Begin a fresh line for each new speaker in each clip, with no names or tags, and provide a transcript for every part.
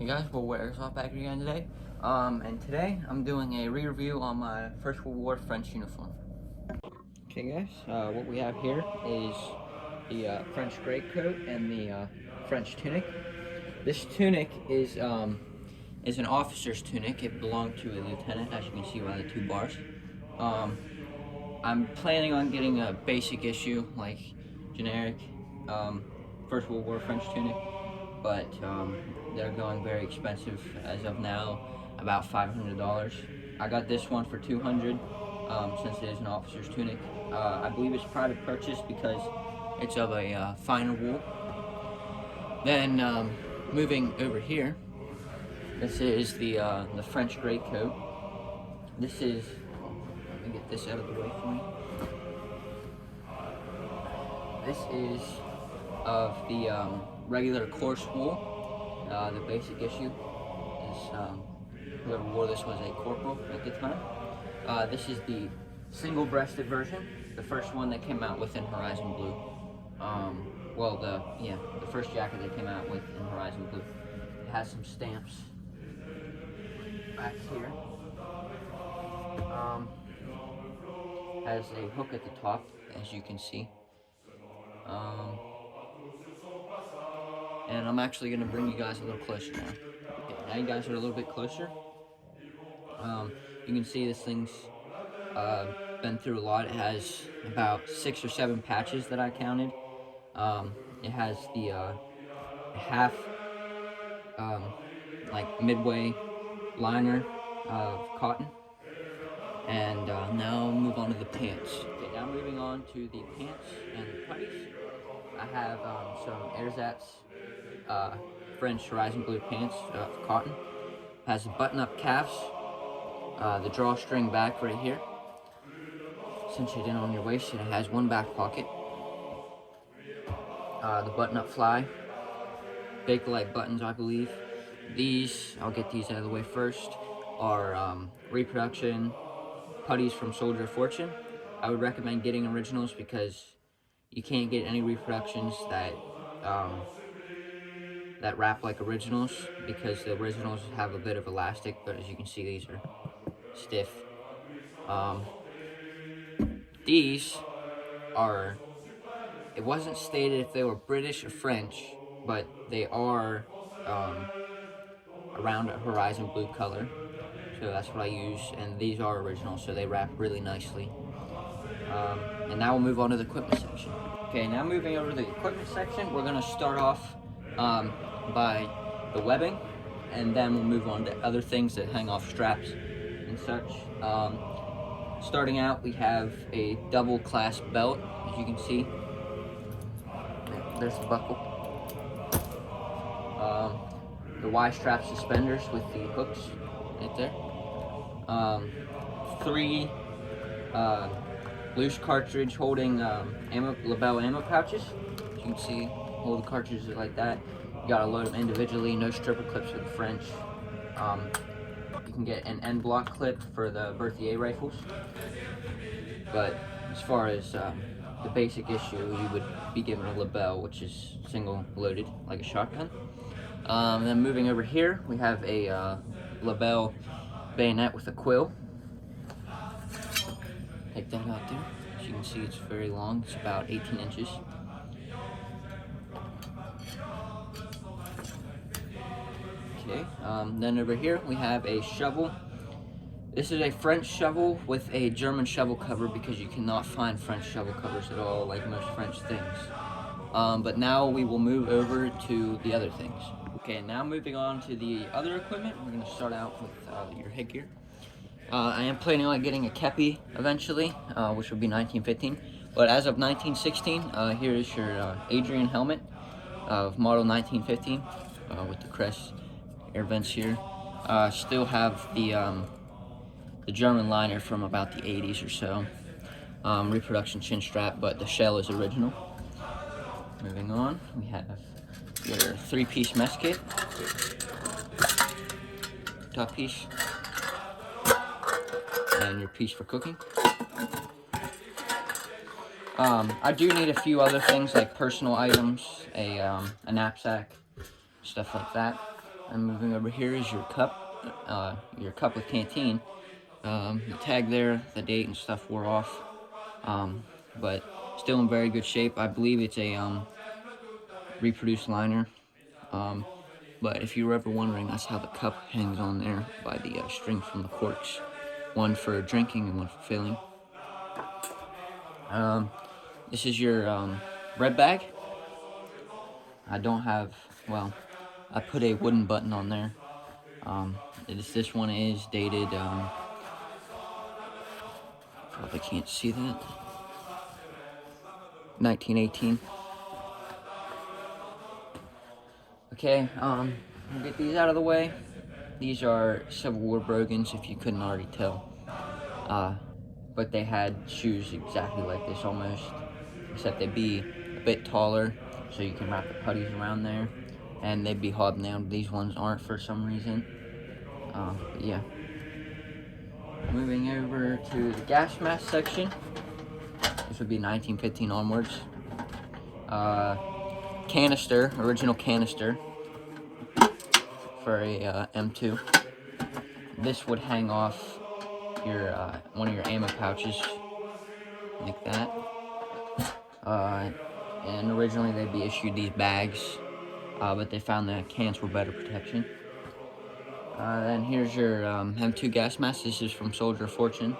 Hey guys, WorldVexillologist back again today. And today I'm doing a re-review on my First World War French uniform. Okay guys, what we have here is the French greatcoat and the French tunic. This tunic is an officer's tunic. It belonged to a lieutenant, as you can see by the two bars. I'm planning on getting a basic issue, like generic First World War French tunic, but they're going very expensive as of now, about $500. I got this one for $200 since it is an officer's tunic. I believe it's private purchase because it's of a finer wool. Then moving over here, this is the French greatcoat. This is, let me get this out of the way for you. This is of the regular coarse wool. The basic issue is whoever wore this was a corporal at the time. This is the single-breasted version, the first one that came out with in Horizon Blue. The first jacket that came out with in Horizon Blue. It has some stamps back here. Has a hook at the top, as you can see. And I'm actually going to bring you guys a little closer now. Okay, now you guys are a little bit closer. You can see this thing's been through a lot. It has about 6 or 7 patches that I counted. It has the half, like midway liner of cotton. And now move on to the pants. Okay, now moving on to the pants and the putties. I have some ersatz French Horizon Blue pants of cotton. Has button-up calves, the drawstring back right here, cinch it in on your waist, and it has one back pocket. The button-up fly, Bakelite buttons, I believe. These, I'll get these out of the way first, are reproduction putties from Soldier of Fortune. I would recommend getting originals because you can't get any reproductions that that wrap like originals, because the originals have a bit of elastic, but as you can see, these are stiff. These are, it wasn't stated if they were British or French, but they are around a Horizon Blue color, so that's what I use, and these are original, so they wrap really nicely. And now we'll move on to the equipment section. Okay, now moving over to the equipment section, we're going to start off by the webbing, and then we'll move on to other things that hang off straps and such. Starting out, we have a double clasp belt, as you can see. There's the buckle. The Y-strap suspenders with the hooks right there. 3 loose cartridge holding label ammo pouches. As you can see, hold the cartridges like that. You gotta load them individually, no stripper clips for the French. You can get an end block clip for the Berthier rifles. But as far as the basic issue, you would be given a label, which is single loaded, like a shotgun. Then moving over here, we have a label bayonet with a quill. Take that out there. As you can see, it's very long. It's about 18 inches. Okay, then over here we have a shovel. This is a French shovel with a German shovel cover because you cannot find French shovel covers at all, like most French things. But now we will move over to the other things. Okay, now moving on to the other equipment, we're going to start out with your headgear. I am planning on getting a kepi eventually, which will be 1915. But as of 1916, here is your Adrian helmet of model 1915 with the crest air vents here. Still have the German liner from about the 80s or so. Reproduction chin strap, but the shell is original. Moving on, we have your 3-piece mess kit. Top piece. And your piece for cooking. I do need a few other things like personal items, a knapsack, stuff like that. And moving over here is your cup with canteen. The tag there, the date and stuff wore off, but still in very good shape. I believe it's a reproduced liner. But if you were ever wondering, that's how the cup hangs on there by the string from the corks. One for drinking and one for filling. This is your bread bag. I don't have, well, I put a wooden button on there. This one is dated, probably can't see that, 1918. Okay, we'll get these out of the way. These are Civil War brogans, if you couldn't already tell. But they had shoes exactly like this almost, except they'd be a bit taller, so you can wrap the putties around there, and they'd be hobnailed. These ones aren't for some reason. But yeah. Moving over to the gas mask section. This would be 1915 onwards. Canister, original canister for a M2. This would hang off your one of your ammo pouches, like that. And originally they'd be issued these bags, but they found that cans were better protection. Then here's your M2 gas mask. This is from Soldier of Fortune.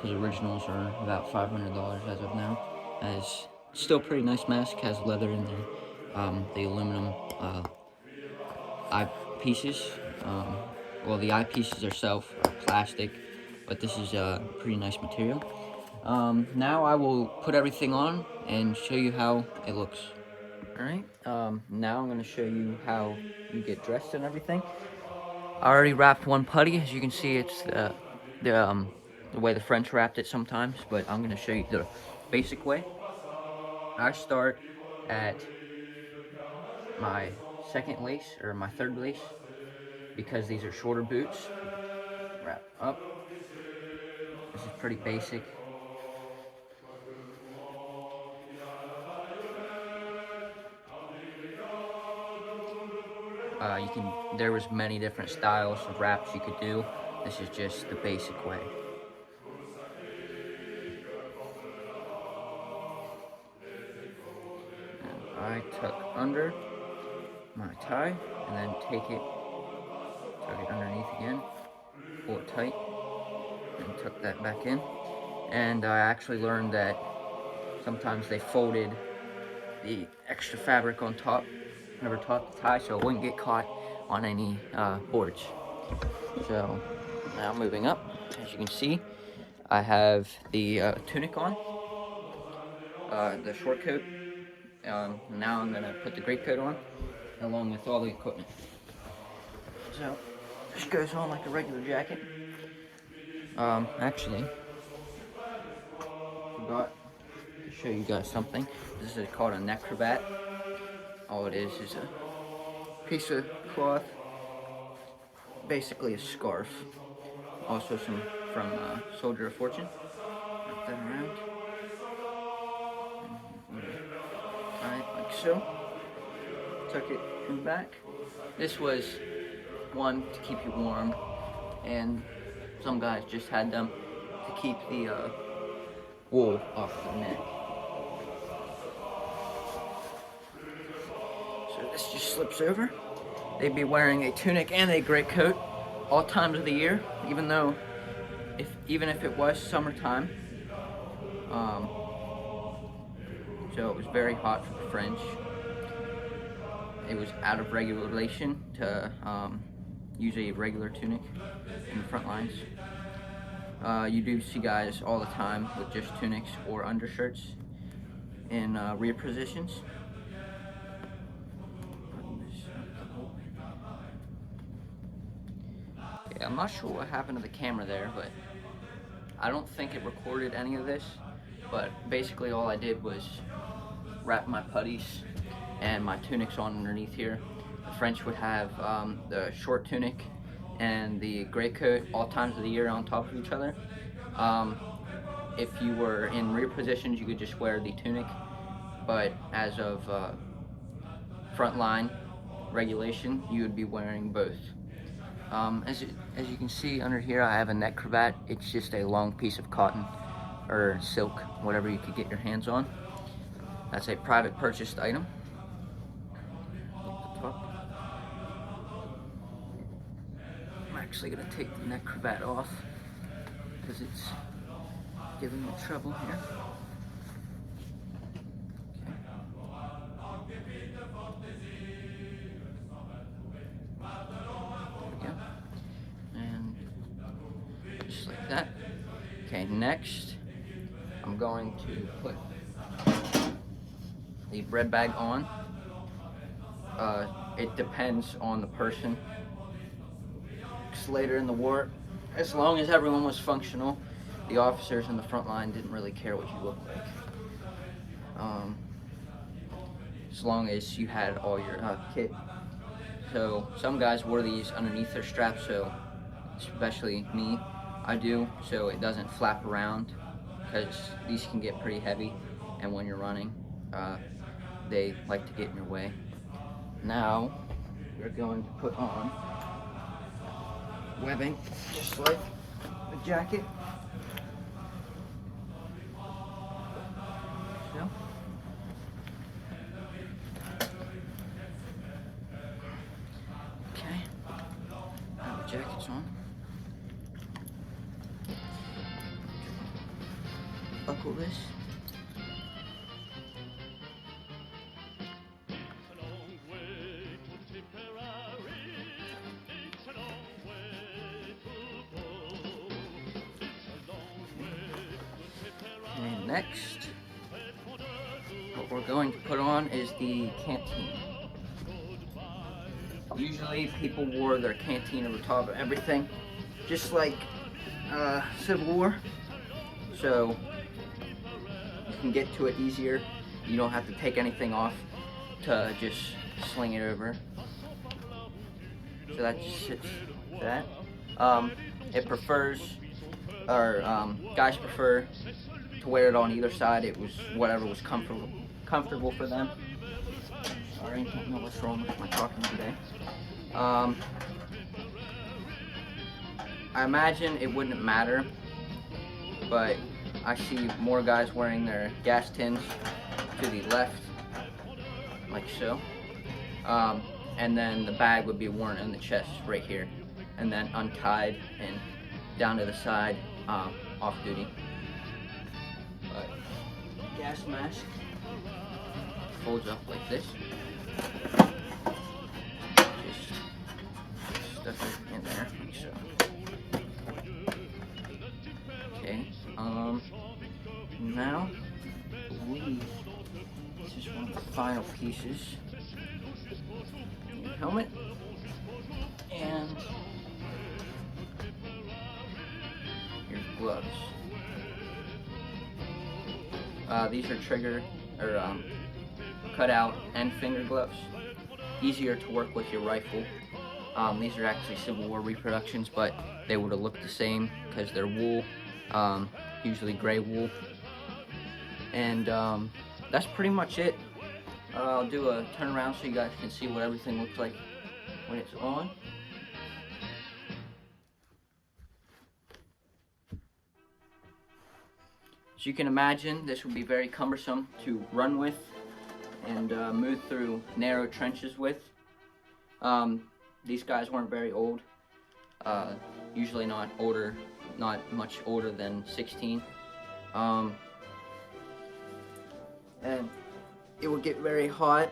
His originals are about $500 as of now. It's still pretty nice mask. Has leather in there. The aluminum eye pieces. Well, the eyepieces themselves are plastic, but this is a pretty nice material. Now I will put everything on and show you how it looks. Alright, now I'm going to show you how you get dressed and everything. I already wrapped one putty. As you can see, it's the way the French wrapped it sometimes, but I'm going to show you the basic way. I start at my second lace, or my third lace, because these are shorter boots. Wrap up. This is pretty basic. There was many different styles of wraps you could do. This is just the basic way. And I tuck under my tie, and then tuck it underneath again, pull it tight, and tuck that back in. And I actually learned that sometimes they folded the extra fabric on top, over top the tie, so it wouldn't get caught on any boards. So now moving up, as you can see, I have the tunic on, the short coat. Now I'm gonna put the greatcoat on, along with all the equipment. So this goes on like a regular jacket. Actually, forgot to show you guys something. This is called a neck cravat. All it is a piece of cloth, basically a scarf. Also some from Soldier of Fortune. Wrap that around. Tie it like so. Tuck it in the back. This was one to keep you warm, and some guys just had them to keep the wool off the neck. So this just slips over. They'd be wearing a tunic and a greatcoat all times of the year, even if it was summertime. So it was very hot for the French. It was out of regulation to use a regular tunic in the front lines. You do see guys all the time with just tunics or undershirts in rear positions. Yeah, I'm not sure what happened to the camera there, but I don't think it recorded any of this. But basically all I did was wrap my putties and my tunics on underneath here. The French would have the short tunic and the greatcoat all times of the year on top of each other. If you were in rear positions, you could just wear the tunic, but as of front line, regulation, you would be wearing both. As you can see under here, I have a neck cravat. It's just a long piece of cotton or silk, whatever you could get your hands on. That's a private purchased item. I'm actually going to take the neck cravat off because it's giving me trouble here. Just like that. Okay, next I'm going to put the bread bag on. It depends on the person. Because later in the war, as long as everyone was functional, the officers in the front line didn't really care what you looked like. As long as you had all your kit. So some guys wore these underneath their straps, so especially me, I do, so it doesn't flap around, because these can get pretty heavy, and when you're running, they like to get in your way. Now, we're going to put on webbing, just like the jacket. So. Okay, now the jacket's on. Buckle this. And next, what we're going to put on is the canteen. Usually people wore their canteen over top of everything, just like Civil War. So you can get to it easier. You don't have to take anything off to just sling it over. So that just sits that. It prefers, or guys prefer to wear it on either side. It was whatever was comfortable for them. Sorry, I don't know what's wrong with my talking today. I imagine it wouldn't matter, but I see more guys wearing their gas tins to the left, like so. And then the bag would be worn in the chest right here, and then untied and down to the side, off duty. But gas mask folds up like this. Just stuff it in there, like so. Okay, now I believe this is one of the final pieces. Your helmet and your gloves. These are trigger or cut out end finger gloves. Easier to work with your rifle. These are actually Civil War reproductions, but they would have looked the same because they're wool, usually gray wool. And that's pretty much it. I'll do a turnaround so you guys can see what everything looks like when it's on. As you can imagine, this would be very cumbersome to run with and move through narrow trenches with. These guys weren't very old, usually not much older than 16. And it would get very hot,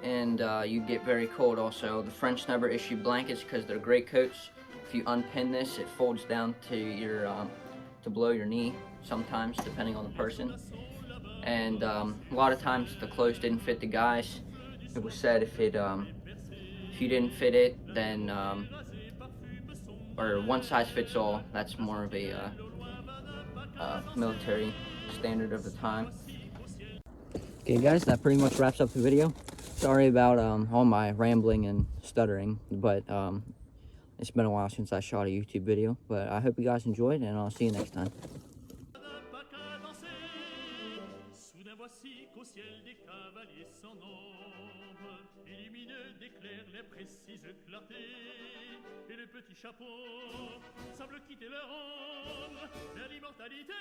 and you'd get very cold also. The French never issue blankets because they're greatcoats. If you unpin this, it folds down to your to below your knee sometimes, depending on the person. And a lot of times the clothes didn't fit the guys. It was said if you didn't fit it, then or one size fits all. That's more of a military standard of the time. Okay guys, that pretty much wraps up the video. Sorry about all my rambling and stuttering, but it's been a while since I shot a YouTube video. But I hope you guys enjoyed, and I'll see you next time. Voici qu'au ciel des cavaliers sans nombre,
précise clarté, et les petits chapeaux semblent quitter leur ombre vers l'immortalité.